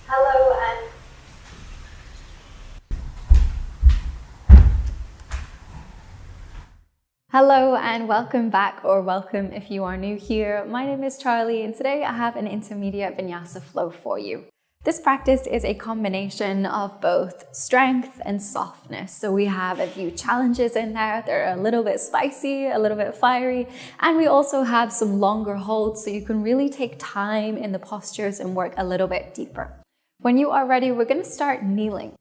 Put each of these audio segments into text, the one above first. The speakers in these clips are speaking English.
Hello and Hello and welcome back, or welcome if you are new here. My name is Charlie and today I have an intermediate vinyasa flow for you. This practice is a combination of both strength and softness. So we have a few challenges in there. They're a little bit spicy, a little bit fiery, and we also have some longer holds so you can really take time in the postures and work a little bit deeper. When you are ready, we're going to start kneeling.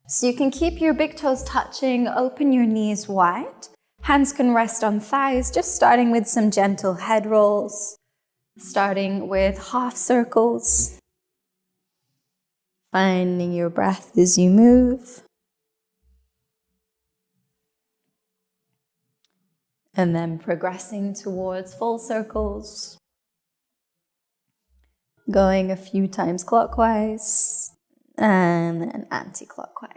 So you can keep your big toes touching, open your knees wide. Hands can rest on thighs, just starting with some gentle head rolls, starting with half circles. Finding your breath as you move. And then progressing towards full circles. Going a few times clockwise and then anti-clockwise.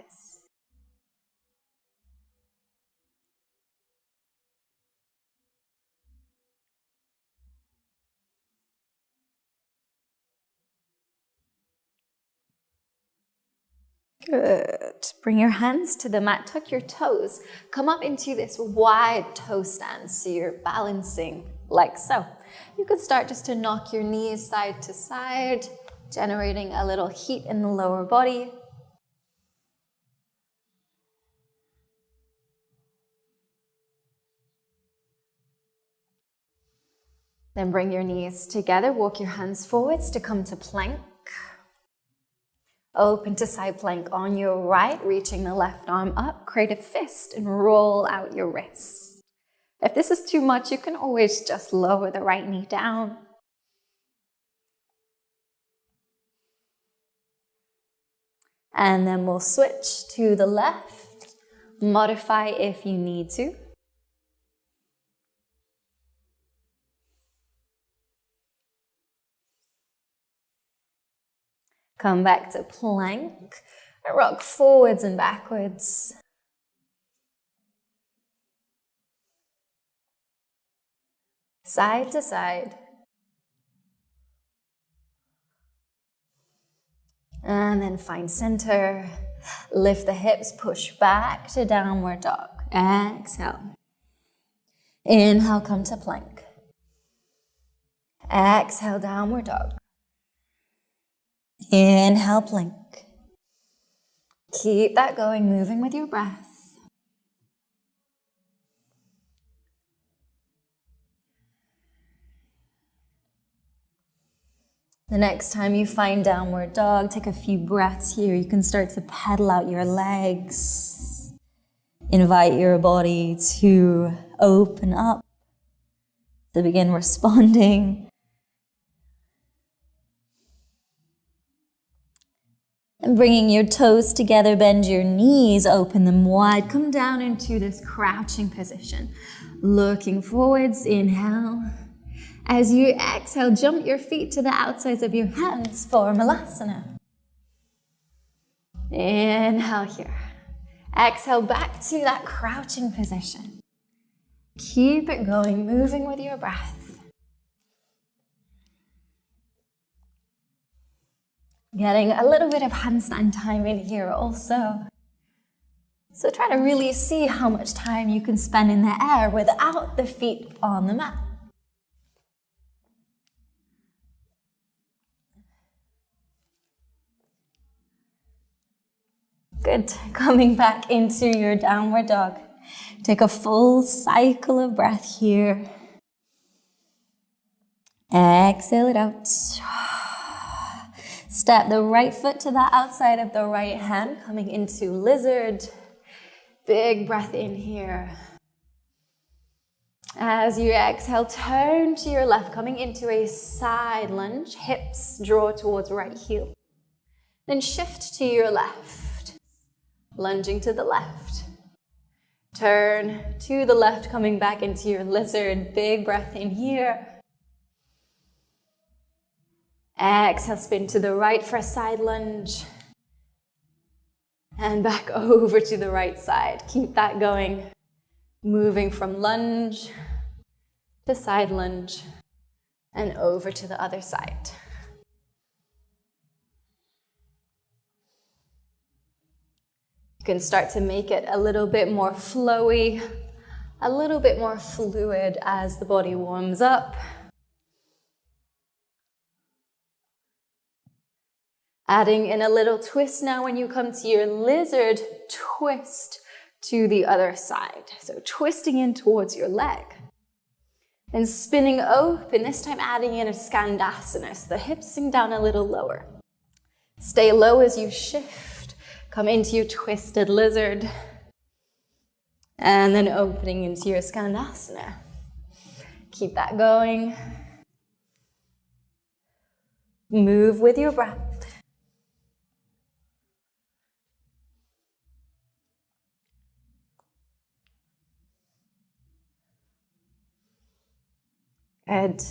Good. Bring your hands to the mat, tuck your toes, come up into this wide toe stance so you're balancing like so. You can start just to knock your knees side to side, generating a little heat in the lower body. Then bring your knees together, walk your hands forwards to come to plank. Open to side plank on your right, reaching the left arm up, create a fist and roll out your wrist. If this is too much, you can always just lower the right knee down. And then we'll switch to the left, modify if you need to. Come back to plank, rock forwards and backwards. Side to side. And then find center. Lift the hips, push back to downward dog. Exhale. Inhale, come to plank. Exhale, downward dog. Inhale, plank. Keep that going, moving with your breath. The next time you find downward dog, take a few breaths here. You can start to pedal out your legs. Invite your body to open up, to begin responding. And bringing your toes together, bend your knees, open them wide. Come down into this crouching position. Looking forwards, inhale. As you exhale, jump your feet to the outsides of your hands for Malasana. Inhale here. Exhale back to that crouching position. Keep it going, moving with your breath. Getting a little bit of handstand time in here also. So try to really see how much time you can spend in the air without the feet on the mat. Good. Coming back into your downward dog. Take a full cycle of breath here. Exhale it out. Step the right foot to the outside of the right hand, coming into lizard. Big breath in here. As you exhale, turn to your left, coming into a side lunge. Hips draw towards right heel. Then shift to your left, lunging to the left. Turn to the left, coming back into your lizard. Big breath in here. Exhale, spin to the right for a side lunge. And back over to the right side. Keep that going. Moving from lunge to side lunge and over to the other side. You can start to make it a little bit more flowy, a little bit more fluid as the body warms up. Adding in a little twist now when you come to your lizard twist to the other side. So twisting in towards your leg. And spinning open, this time adding in a skandasana, so the hips sink down a little lower. Stay low as you shift. Come into your twisted lizard. And then opening into your skandasana. Keep that going. Move with your breath. Good.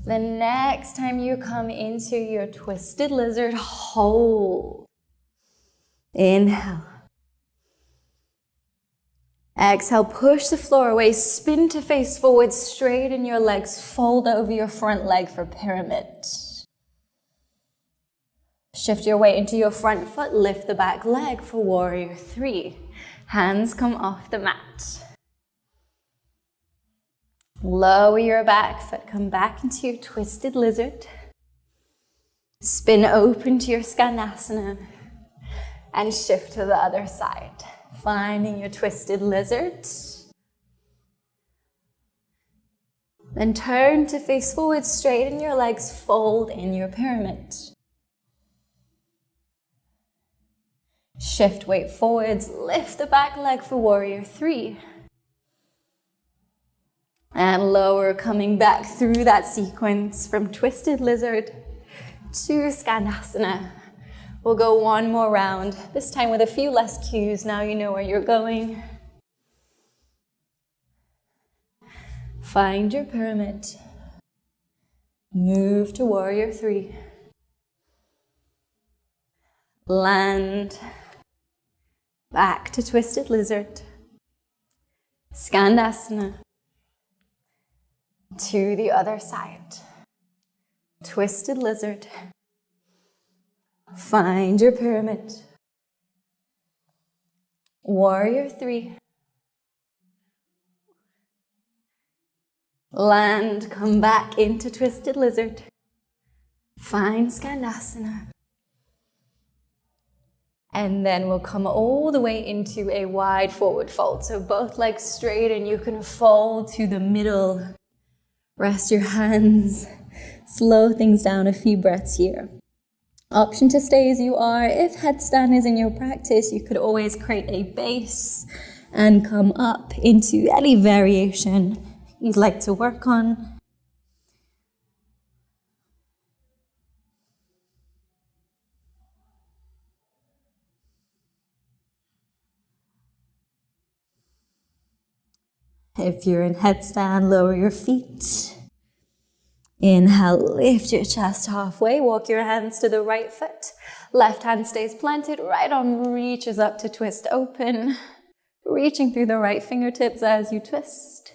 The next time you come into your twisted lizard, hold. Inhale. Exhale, push the floor away, spin to face forward, straighten your legs, fold over your front leg for pyramid. Shift your weight into your front foot, lift the back leg for warrior three. Hands come off the mat. Lower your back foot, come back into your twisted lizard. Spin open to your skandasana and shift to the other side. Finding your twisted lizard. Then turn to face forward, straighten your legs, fold in your pyramid. Shift weight forwards, lift the back leg for warrior three. And lower, coming back through that sequence from twisted lizard to skandasana. We'll go one more round, this time with a few less cues. Now you know where you're going. Find your pyramid. Move to warrior three. Land. Back to twisted lizard. Skandasana. To the other side. Twisted lizard. Find your pyramid. Warrior three. Land, come back into twisted lizard. Find skandasana. And then we'll come all the way into a wide forward fold. So both legs straight and you can fold to the middle. Rest your hands, slow things down a few breaths here. Option to stay as you are. If headstand is in your practice, you could always create a base and come up into any variation you'd like to work on. If you're in headstand, lower your feet. Inhale, lift your chest halfway. Walk your hands to the right foot. Left hand stays planted. Right arm reaches up to twist open. Reaching through the right fingertips as you twist.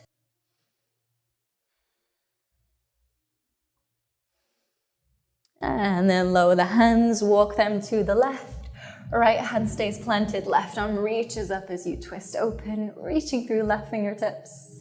And then lower the hands, walk them to the left. Right hand stays planted, left arm reaches up as you twist open, reaching through left fingertips.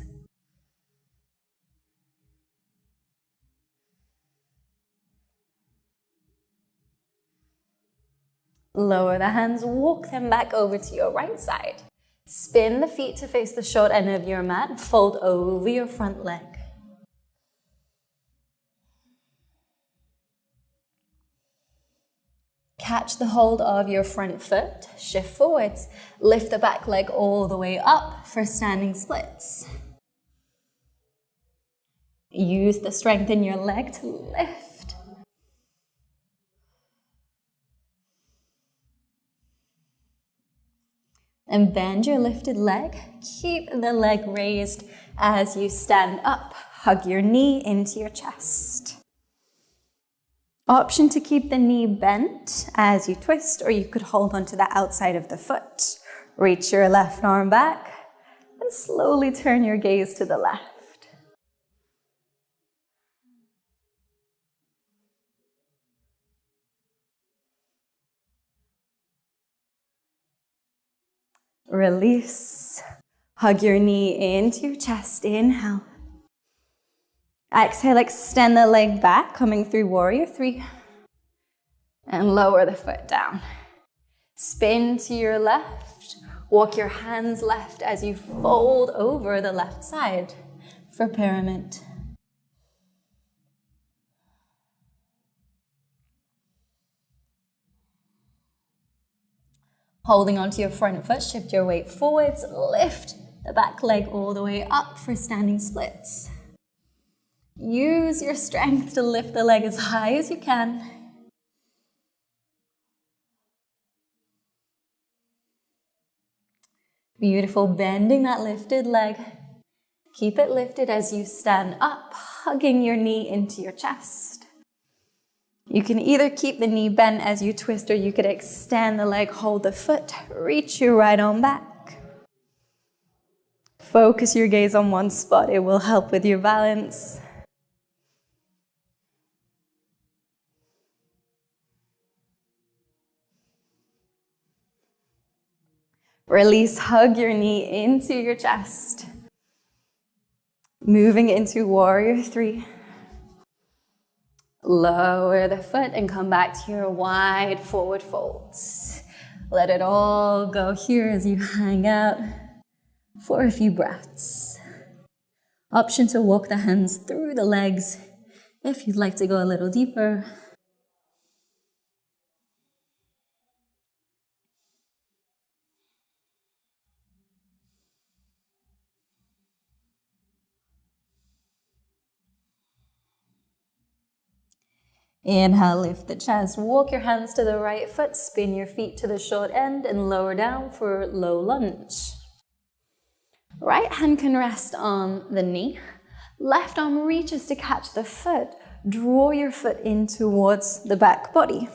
Lower the hands, walk them back over to your right side. Spin the feet to face the short end of your mat, fold over your front leg. Catch the hold of your front foot, shift forwards, lift the back leg all the way up for standing splits. Use the strength in your leg to lift. And bend your lifted leg. Keep the leg raised as you stand up. Hug your knee into your chest. Option to keep the knee bent as you twist, or you could hold onto the outside of the foot. Reach your left arm back and slowly turn your gaze to the left. Release. Hug your knee into your chest. Inhale. Exhale, extend the leg back, coming through warrior three. And lower the foot down. Spin to your left. Walk your hands left as you fold over the left side for pyramid. Holding onto your front foot, shift your weight forwards, lift the back leg all the way up for standing splits. Use your strength to lift the leg as high as you can. Beautiful, bending that lifted leg. Keep it lifted as you stand up, hugging your knee into your chest. You can either keep the knee bent as you twist, or you could extend the leg, hold the foot, reach your right arm back. Focus your gaze on one spot. It will help with your balance. Release, hug your knee into your chest. Moving into warrior three. Lower the foot and come back to your wide forward folds. Let it all go here as you hang out for a few breaths. Option to walk the hands through the legs if you'd like to go a little deeper. Inhale, lift the chest, walk your hands to the right foot, spin your feet to the short end and lower down for low lunge. Right hand can rest on the knee. Left arm reaches to catch the foot. Draw your foot in towards the back body.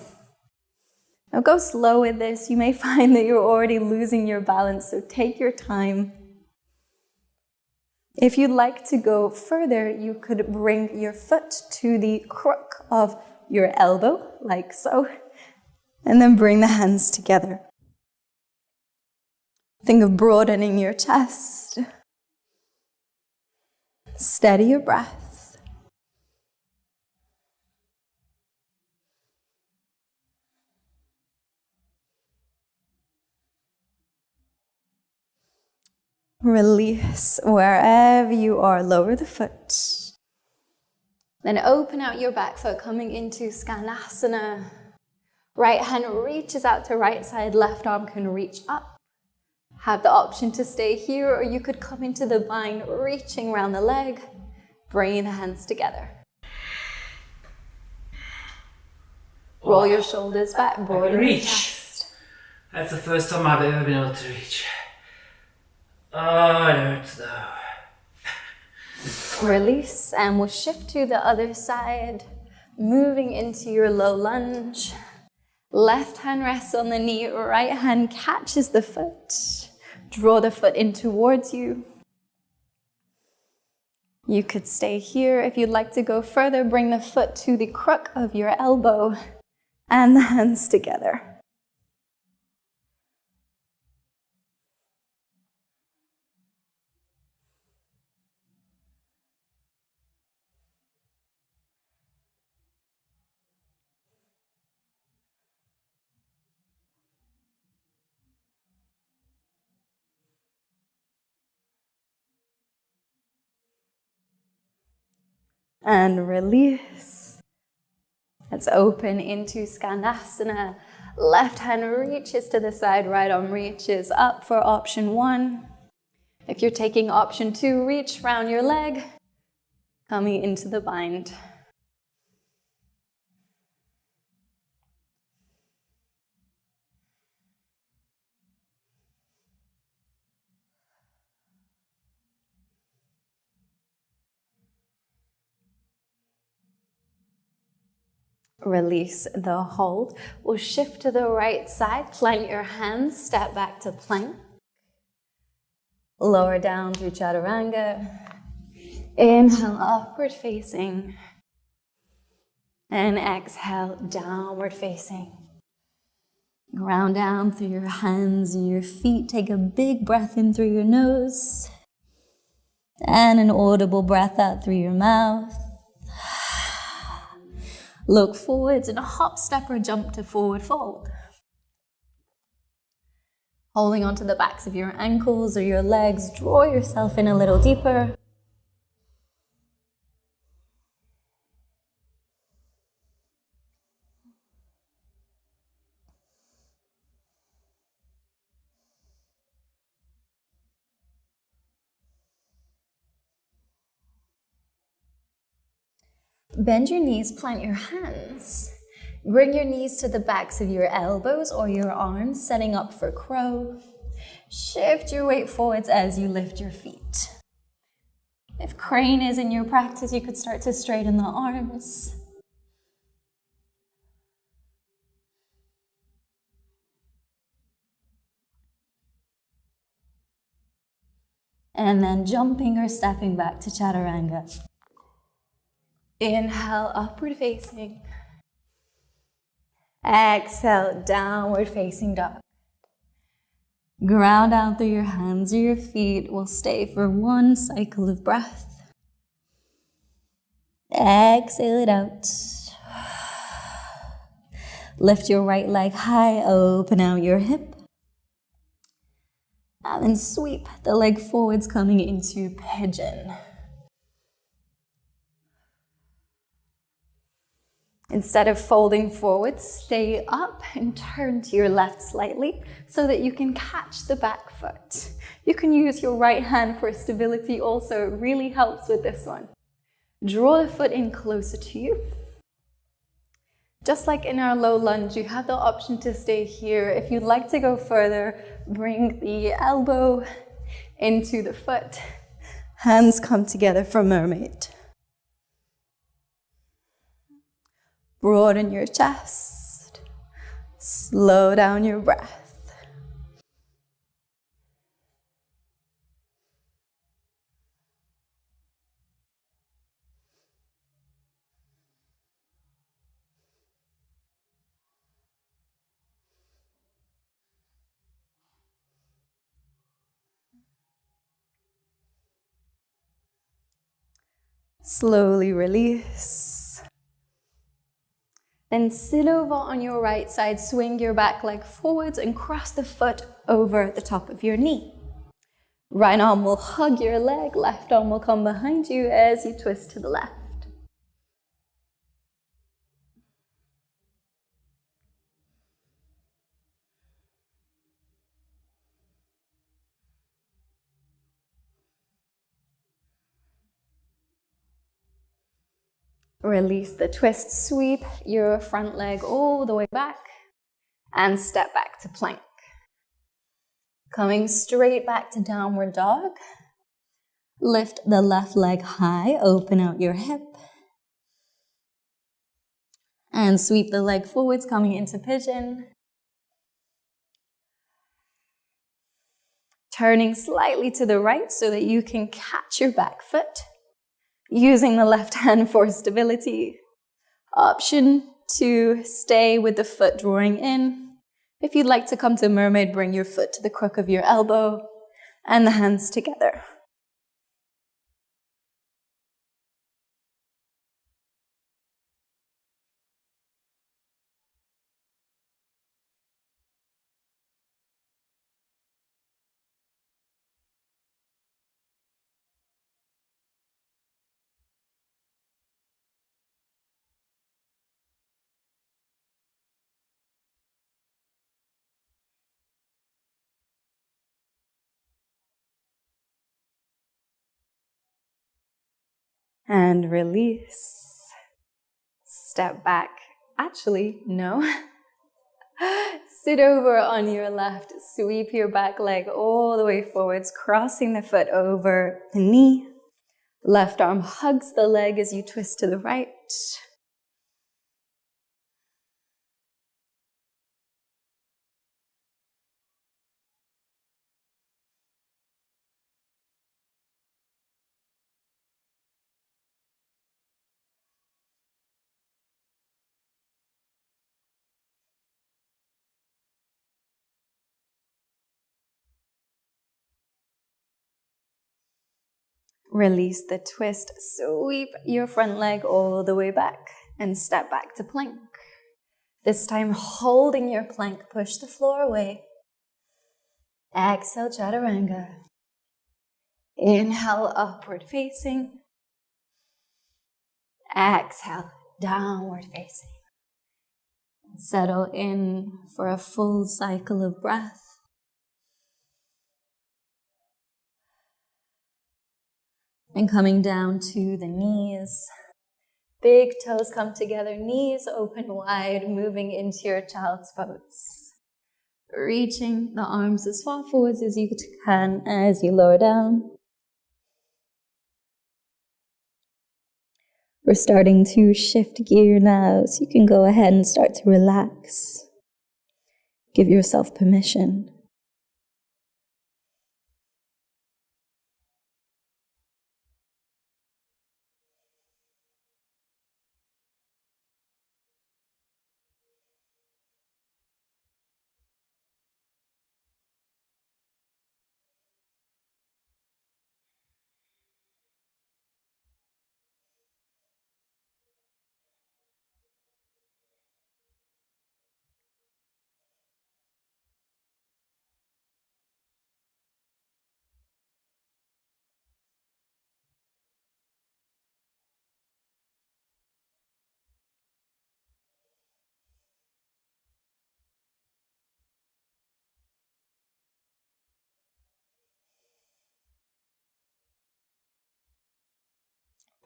Now go slow with this. You may find that you're already losing your balance, so take your time. If you'd like to go further, you could bring your foot to the crook of your elbow, like so, and then bring the hands together. Think of broadening your chest. Steady your breath. Release wherever you are, lower the foot. Then open out your back foot, coming into Skanasana. Right hand reaches out to right side, left arm can reach up. Have the option to stay here, or you could come into the bind, reaching around the leg, bringing the hands together. Roll your shoulders back, broaden your chest. That's the first time I've ever been able to reach. Oh, it hurts though. Release, and we'll shift to the other side, moving into your low lunge. Left hand rests on the knee, right hand catches the foot. Draw the foot in towards you. You could stay here. If you'd like to go further, bring the foot to the crook of your elbow and the hands together. And release. Let's open into Skanasana. Left hand reaches to the side, right arm reaches up for option one. If you're taking option two, reach round your leg, coming into the bind. Release the hold. We'll shift to the right side, plant your hands, step back to plank. Lower down through chaturanga. Inhale, upward facing. And exhale, downward facing. Ground down through your hands and your feet. Take a big breath in through your nose and an audible breath out through your mouth. Look forwards and hop, step, or jump to forward fold. Holding onto the backs of your ankles or your legs, draw yourself in a little deeper. Bend your knees, plant your hands. Bring your knees to the backs of your elbows or your arms, setting up for crow. Shift your weight forwards as you lift your feet. If crane is in your practice, you could start to straighten the arms. And then jumping or stepping back to chaturanga. Inhale, upward facing. Exhale, downward facing dog. Ground down through your hands or your feet. We'll stay for one cycle of breath. Exhale it out. Lift your right leg high, open out your hip. And then sweep the leg forwards, coming into pigeon. Instead of folding forward, stay up and turn to your left slightly so that you can catch the back foot. You can use your right hand for stability also. It really helps with this one. Draw the foot in closer to you. Just like in our low lunge, you have the option to stay here. If you'd like to go further, bring the elbow into the foot. Hands come together for mermaid. Broaden your chest. Slow down your breath. Slowly release. Then sit over on your right side, swing your back leg forwards and cross the foot over the top of your knee. Right arm will hug your leg, left arm will come behind you as you twist to the left. Release the twist, sweep your front leg all the way back and step back to plank. Coming straight back to downward dog. Lift the left leg high, open out your hip. And sweep the leg forwards, coming into pigeon. Turning slightly to the right so that you can catch your back foot. Using the left hand for stability. Option to stay with the foot drawing in. If you'd like to come to mermaid, bring your foot to the crook of your elbow and the hands together. And release. Step back. Actually, no. Sit over on your left. Sweep your back leg all the way forwards, crossing the foot over the knee. Left arm hugs the leg as you twist to the right. Release the twist. Sweep your front leg all the way back and step back to plank. This time, holding your plank, push the floor away. Exhale, chaturanga. Inhale, upward facing. Exhale, downward facing. Settle in for a full cycle of breath. And coming down to the knees. Big toes come together, knees open wide, moving into your child's pose. Reaching the arms as far forwards as you can as you lower down. We're starting to shift gear now, so you can go ahead and start to relax. Give yourself permission.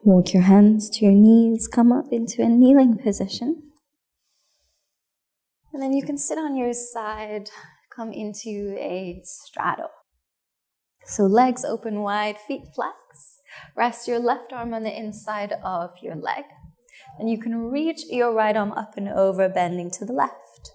Walk your hands to your knees, come up into a kneeling position. And then you can sit on your side, come into a straddle. So legs open wide, feet flex. Rest your left arm on the inside of your leg. And you can reach your right arm up and over, bending to the left.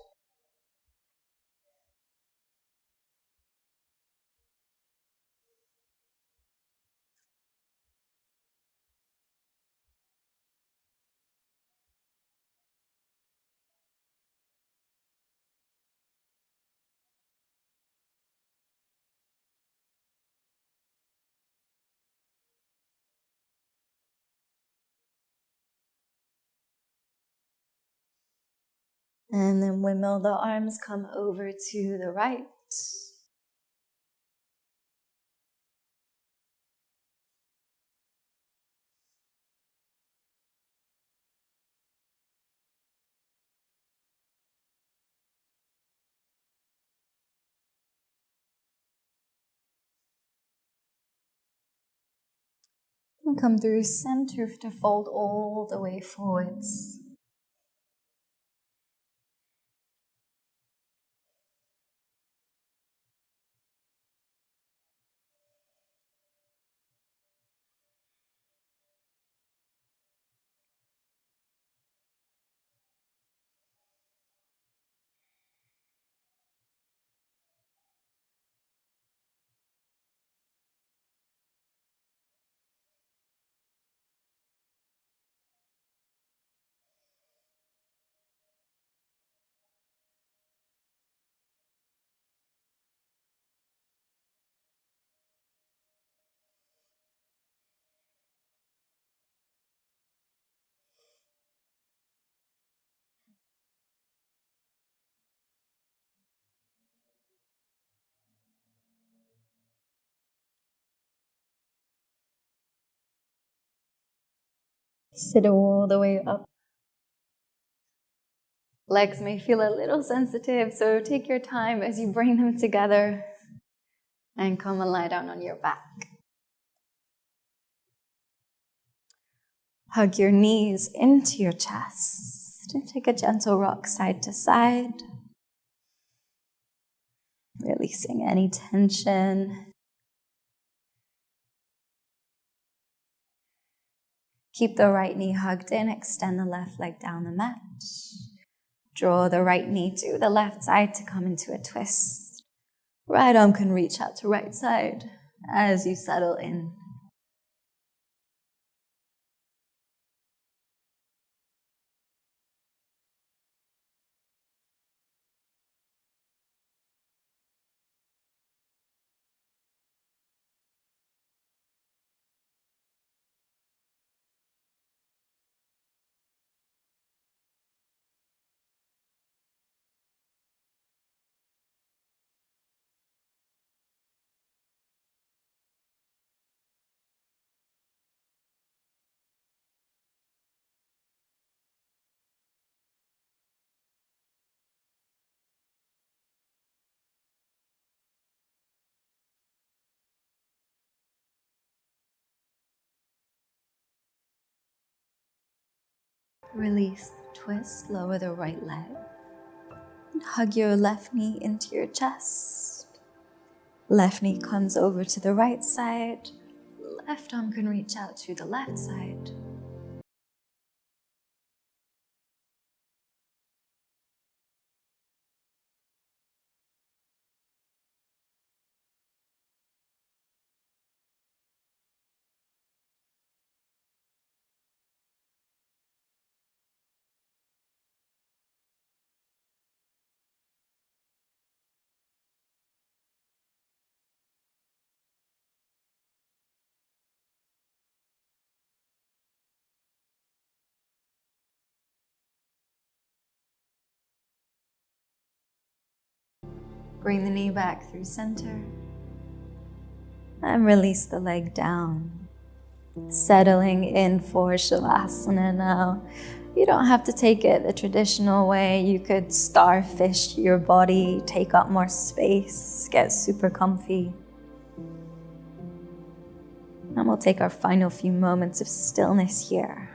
And then windmill the arms, come over to the right. And come through center to fold all the way forwards. Sit all the way up. Legs may feel a little sensitive, so take your time as you bring them together and come and lie down on your back. Hug your knees into your chest and take a gentle rock side to side, releasing any tension. Keep the right knee hugged in, extend the left leg down the mat. Draw the right knee to the left side to come into a twist. Right arm can reach out to right side as you settle in. Release the twist, lower the right leg. And hug your left knee into your chest. Left knee comes over to the right side. Left arm can reach out to the left side. Bring the knee back through center. And release the leg down. Settling in for Shavasana now. You don't have to take it the traditional way. You could starfish your body, take up more space, get super comfy. And we'll take our final few moments of stillness here.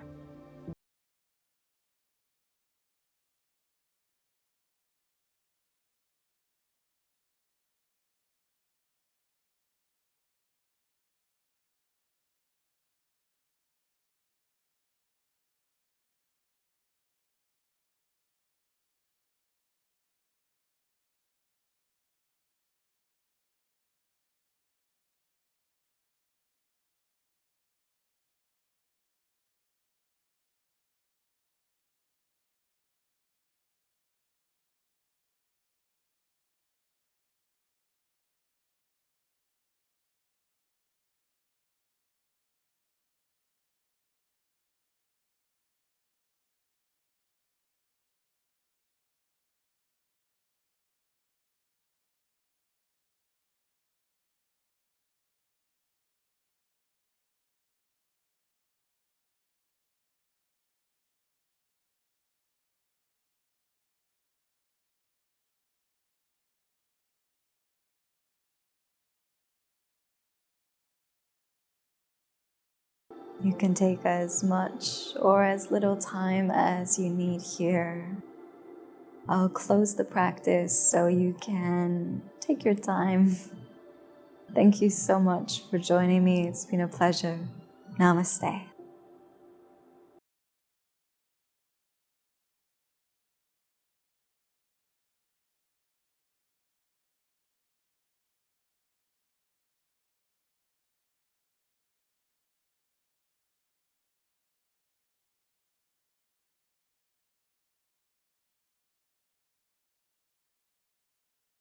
You can take as much or as little time as you need here. I'll close the practice so you can take your time. Thank you so much for joining me. It's been a pleasure. Namaste.